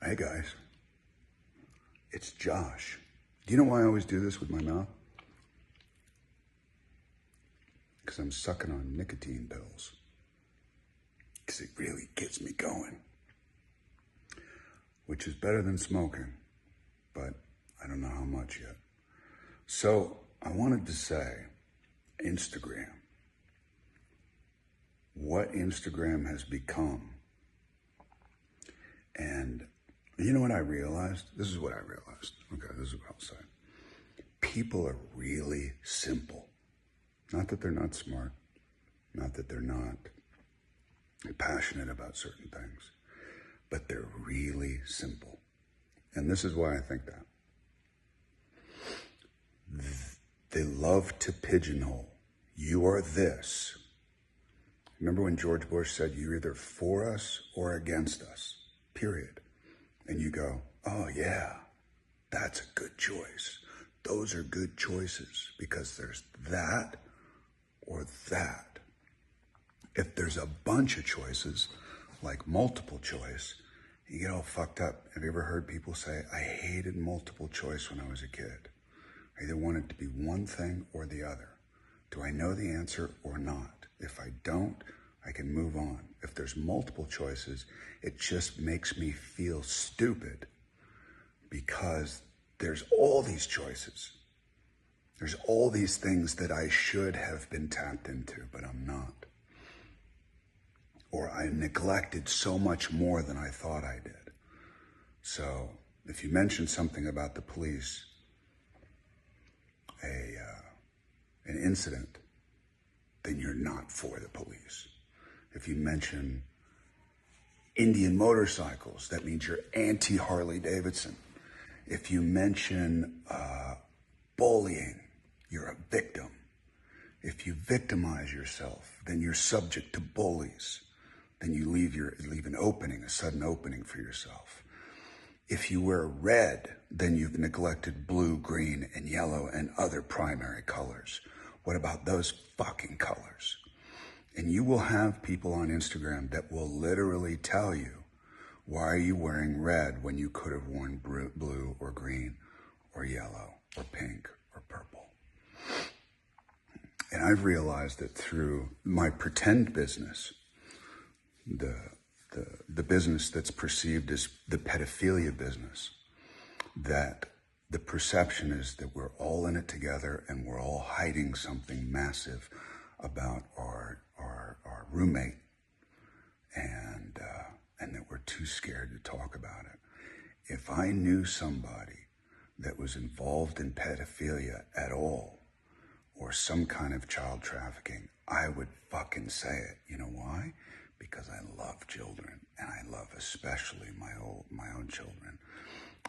Hey guys, it's Josh. Do you know why I always do this with my mouth? Because I'm sucking on nicotine pills. Because it really gets me going. Which is better than smoking, but I don't know how much yet. So I wanted to say, Instagram. What Instagram has become. And you know what I realized? This is what I realized. Okay, this is what I'll say. People are really simple. Not that they're not smart. Not that they're not passionate about certain things. But they're really simple. And this is why I think that. They love to pigeonhole. You are this. Remember when George Bush said, you're either for us or against us, period. And you go, oh yeah, that's a good choice. Those are good choices because there's that or that. If there's a bunch of choices, like multiple choice, you get all fucked up. Have you ever heard people say, I hated multiple choice when I was a kid? I either wanted to be one thing or the other. Do I know the answer or not? If I don't, I can move on. If there's multiple choices, it just makes me feel stupid because there's all these choices. There's all these things that I should have been tapped into, but I'm not. Or I neglected so much more than I thought I did. So if you mention something about the police, an incident, then you're not for the police. If you mention Indian motorcycles, that means you're anti-Harley Davidson. If you mention bullying, you're a victim. If you victimize yourself, then you're subject to bullies. Then you leave an opening, a sudden opening for yourself. If you wear red, then you've neglected blue, green, and yellow and other primary colors. What about those fucking colors? And you will have people on Instagram that will literally tell you, why are you wearing red when you could have worn blue or green or yellow or pink or purple? And I've realized that through my pretend business, the business that's perceived as the pedophilia business, that the perception is that we're all in it together and we're all hiding something massive about our roommate, and that we're too scared to talk about it. If I knew somebody that was involved in pedophilia at all, or some kind of child trafficking, I would fucking say it. You know why? Because I love children, and I love especially my own children.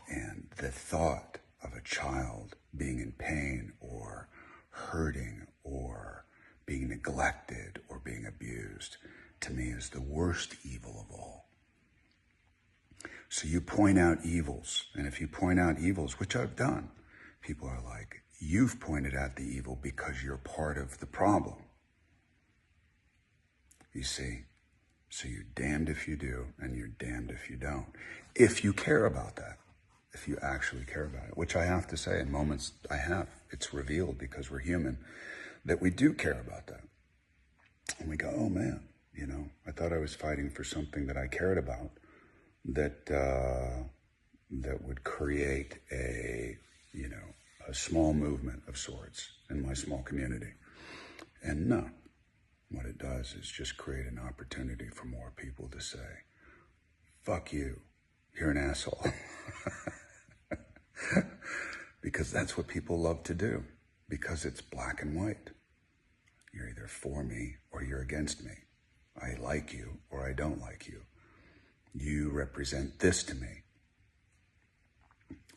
And the thought of a child being in pain or hurting or being neglected or being abused, to me is the worst evil of all. So you point out evils, and if you point out evils, which I've done, people are like, you've pointed out the evil because you're part of the problem. You see? So you're damned if you do, and you're damned if you don't. If you care about that, if you actually care about it, which I have to say in moments I have, it's revealed because we're human, that we do care about that. And we go, oh man, you know, I thought I was fighting for something that I cared about, that would create a small movement of sorts in my small community. And no. What it does is just create an opportunity for more people to say, fuck you, you're an asshole. Because that's what people love to do, because it's black and white. You're either for me or you're against me. I like you or I don't like you. You represent this to me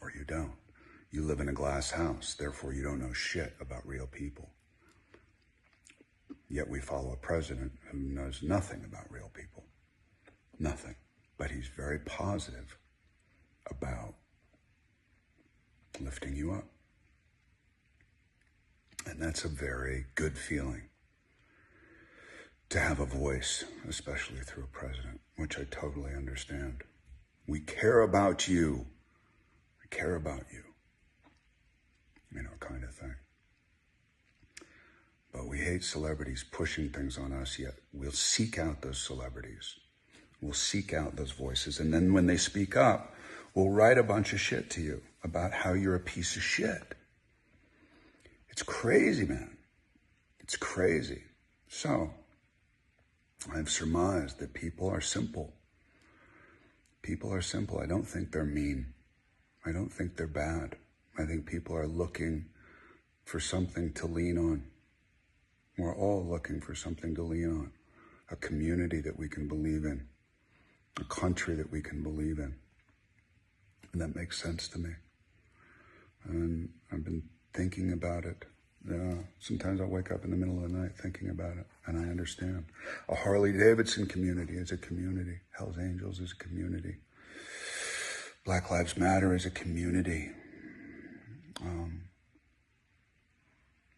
or you don't. You live in a glass house, therefore you don't know shit about real people. Yet we follow a president who knows nothing about real people. Nothing. But he's very positive about lifting you up. And that's a very good feeling. To have a voice, especially through a president, which I totally understand. We care about you. I care about you. Kind of thing. But we hate celebrities pushing things on us, yet we'll seek out those celebrities. We'll seek out those voices. And then when they speak up, we'll write a bunch of shit to you about how you're a piece of shit. It's crazy, man. It's crazy. So, I've surmised that people are simple. People are simple. I don't think they're mean. I don't think they're bad. I think people are looking for something to lean on. We're all looking for something to lean on. A community that we can believe in. A country that we can believe in. And that makes sense to me. And I've been thinking about it. Sometimes I'll wake up in the middle of the night thinking about it, and I understand. A Harley-Davidson community is a community. Hell's Angels is a community. Black Lives Matter is a community.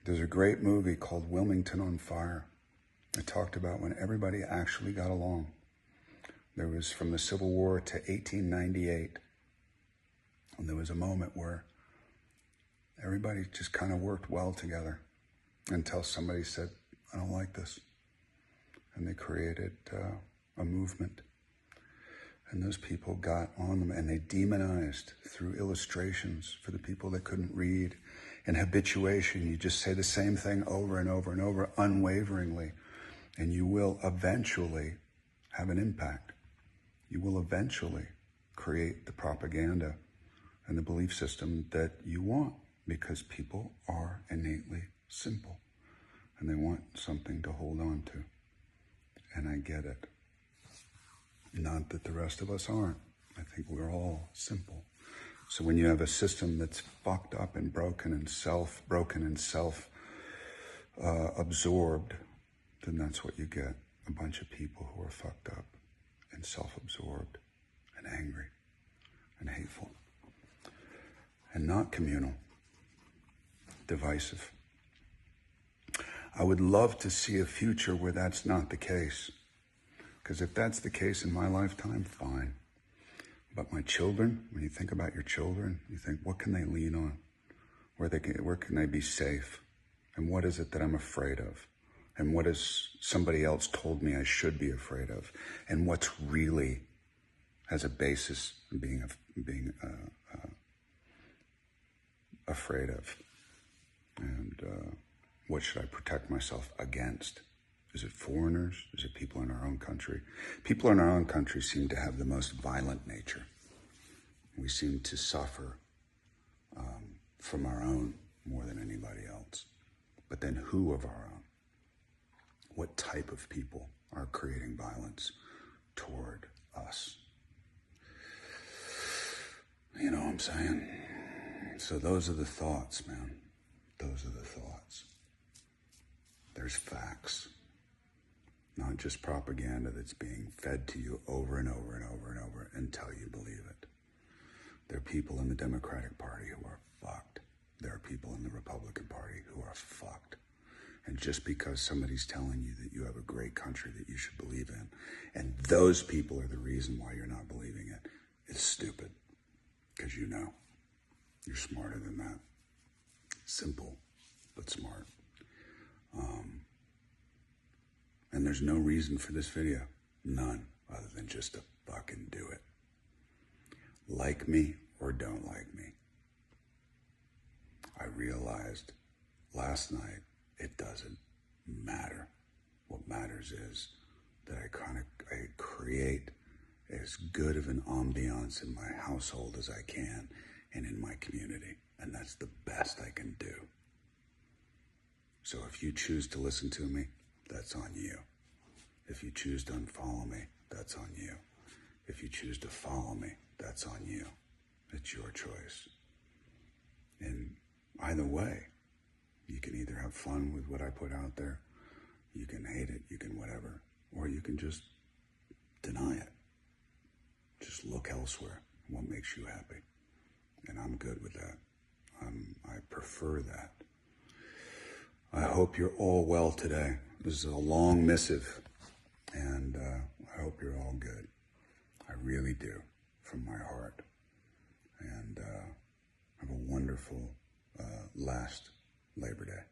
There's a great movie called Wilmington on Fire. It talked about when everybody actually got along. There was from the Civil War to 1898, and there was a moment where everybody just kind of worked well together until somebody said, I don't like this. And they created a movement. And those people got on them, and they demonized through illustrations for the people that couldn't read. And habituation, you just say the same thing over and over and over unwaveringly, and you will eventually have an impact. You will eventually create the propaganda and the belief system that you want, because people are innately simple and they want something to hold on to. And I get it. Not that the rest of us aren't. I think we're all simple. So when you have a system that's fucked up and broken and self-absorbed, then that's what you get. A bunch of people who are fucked up and self-absorbed and angry and hateful and not communal, divisive. I would love to see a future where that's not the case. Because if that's the case in my lifetime, fine. But my children, when you think about your children, you think, what can they lean on? Where can they be safe? And what is it that I'm afraid of? And what has somebody else told me I should be afraid of? And what's really has a basis in being afraid of? And what should I protect myself against? Is it foreigners? Is it people in our own country? People in our own country seem to have the most violent nature. We seem to suffer from our own more than anybody else. But then who of our own? What type of people are creating violence toward us? You know what I'm saying? So those are the thoughts, man. Those are the thoughts. There's facts. Not just propaganda that's being fed to you over and over and over and over until you believe it. There are people in the Democratic Party who are fucked. There are people in the Republican Party who are fucked. And just because somebody's telling you that you have a great country that you should believe in, and those people are the reason why you're not believing it, it's stupid. Because you know, you're smarter than that. Simple, but smart. And there's no reason for this video. None, other than just to fucking do it. Like me or don't like me. I realized last night it doesn't matter. What matters is that I create as good of an ambiance in my household as I can and in my community. And that's the best I can do. So if you choose to listen to me, that's on you. If you choose to unfollow me, that's on you. If you choose to follow me, that's on you. It's your choice. And either way, you can either have fun with what I put out there, you can hate it, you can whatever, or you can just deny it. Just look elsewhere, what makes you happy. And I'm good with that. I prefer that. I hope you're all well today. This is a long missive, and I hope you're all good. I really do. from my heart. And have a wonderful last Labor Day.